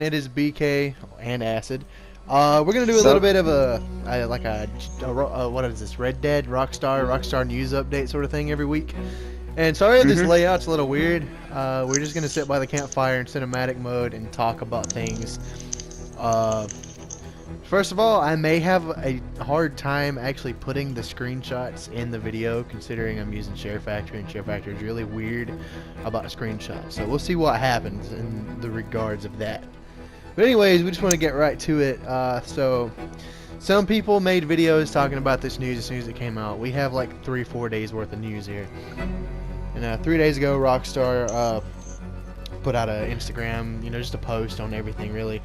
It is BK and Acid. We're gonna do a little So, bit of what is this? Red Dead Rockstar news update sort of thing every week. And sorry if this hmm layout's a little weird. We're just gonna sit by the campfire in cinematic mode and talk about things. Uh, First of all, I may have a hard time actually putting the screenshots in the video, considering I'm using Share Factory, and Share Factory is really weird about screenshots. So we'll see what happens in the regards of that. But anyways, we just want to get right to it. So some people made videos talking about this news as soon as it came out. We have like 3-4 days worth of news here. And 3 days ago, Rockstar put out an Instagram, just a post on everything really.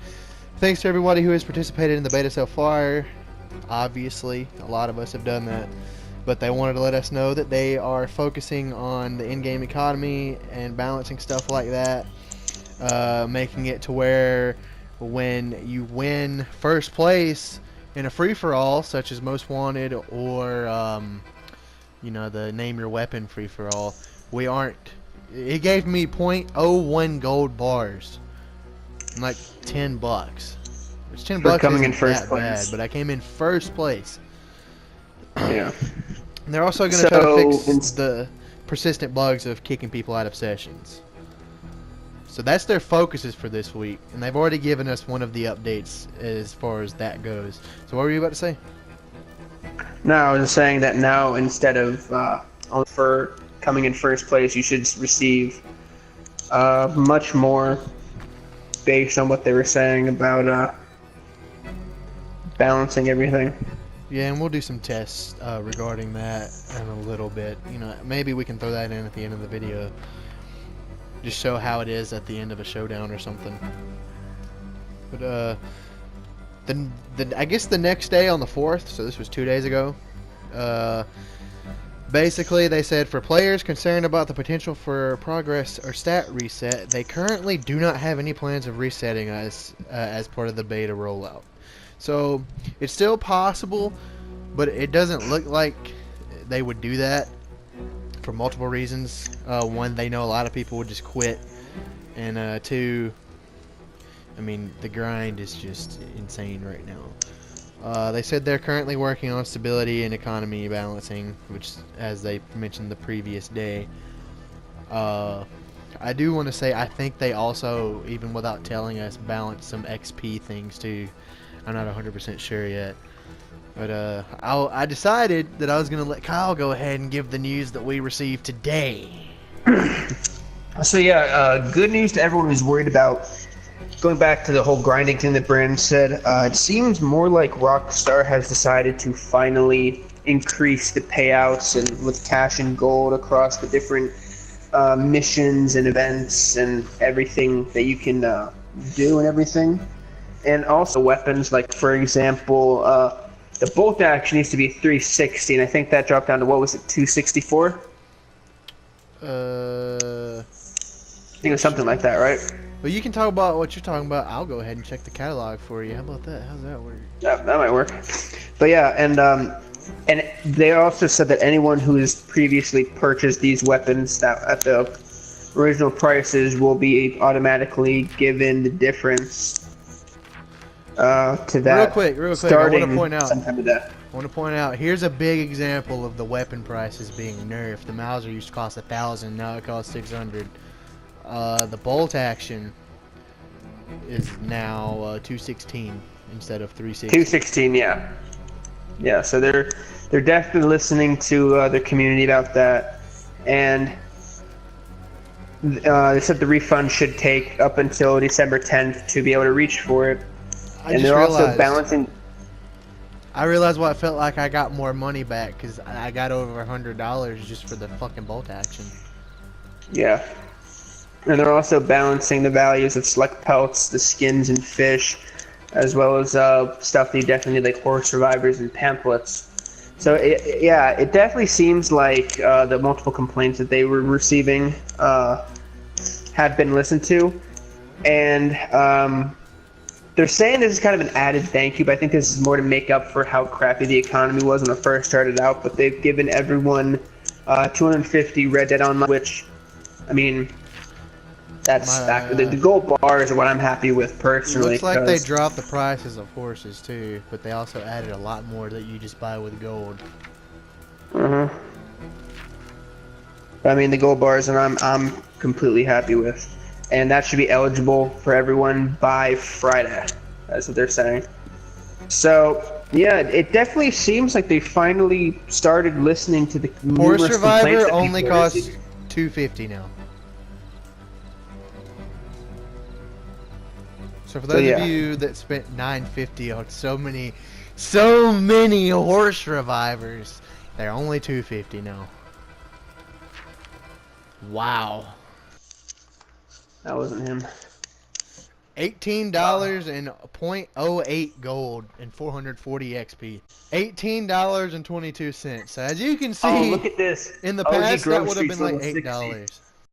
Thanks to everybody who has participated in the beta so far. Obviously, a lot of us have done that. But they wanted to let us know that they are focusing on the in-game economy and balancing stuff like that. Making it to where when you win first place in a free-for-all, such as Most Wanted or, the Name Your Weapon free-for-all, we aren't... It gave me .01 gold bars. Like $10. Which $10 for coming in isn't first that bad, place. but I came in first place. Yeah. And they're also going to try to fix in, the persistent bugs of kicking people out of sessions. So that's their focuses for this week, and they've already given us one of the updates as far as that goes. So what were you about to say? no, I was saying that now instead of for coming in first place, you should receive much more based on what they were saying about balancing everything. Yeah, and we'll do some tests regarding that in a little bit. Maybe we can throw that in at the end of the video. Just show how it is at the end of a showdown or something. But I guess the next day on the 4th, so this was 2 days ago, basically they said for players concerned about the potential for progress or stat reset, they currently do not have any plans of resetting us as part of the beta rollout. So it's still possible, but it doesn't look like they would do that for multiple reasons. One, they know a lot of people would just quit, and two, I mean, the grind is just insane right now. They said they're currently working on stability and economy balancing, which, as they mentioned the previous day. I do want to say I think they also, even without telling us, balance some XP things too. I'm not 100% sure yet. But I decided that I was going to let Kyle go ahead and give the news that we received today. So yeah, good news to everyone who's worried about going back to the whole grinding thing that Brandon said. It seems more like Rockstar has decided to finally increase the payouts and with cash and gold across the different missions and events and everything that you can do and everything. And also weapons, like for example, the bolt action needs to be 360, and I think that dropped down to, what was it, 264? I think it was something like that, right? Well, you can talk about what you're talking about. I'll go ahead and check the catalog for you. How about that? How's that work? Yeah, that might work. But yeah, and they also said that anyone who has previously purchased these weapons that at the original prices will be automatically given the difference to that. Real quick. Starting I want to point out. sometime today. I want to point out. Here's a big example of the weapon prices being nerfed. The Mauser used to cost 1,000. Now it costs 600. The bolt action is now 216 instead of 360. 216, yeah. Yeah, so they're definitely listening to their community about that, and they said the refund should take up until December 10th to be able to reach for it. And they're also balancing. I realized what it felt like. I got more money back because I got over $100 just for the fucking bolt action. Yeah. And they're also balancing the values of select pelts, the skins and fish, as well as stuff that you definitely need, like horror survivors and pamphlets. So it definitely seems like the multiple complaints that they were receiving have been listened to, and they're saying this is kind of an added thank you, but I think this is more to make up for how crappy the economy was when it first started out. But they've given everyone 250 Red Dead Online, which, I mean, The gold bars are what I'm happy with personally. Looks like they dropped the prices of horses too, but they also added a lot more that you just buy with gold. I mean, the gold bars, and I'm completely happy with, and that should be eligible for everyone by Friday. That's what they're saying. So yeah, it definitely seems like they finally started listening to the Horse numerous complaints Survivor that only people are costs receiving. $250 now. So for those of you that spent $950 on so many horse survivors, they're only $250 now. Wow. That wasn't him. $18 and 0.08 gold and 440 XP. $18.22. So as you can see, Look at this. in the OG past that Grove would have been Street's like level 60. $8.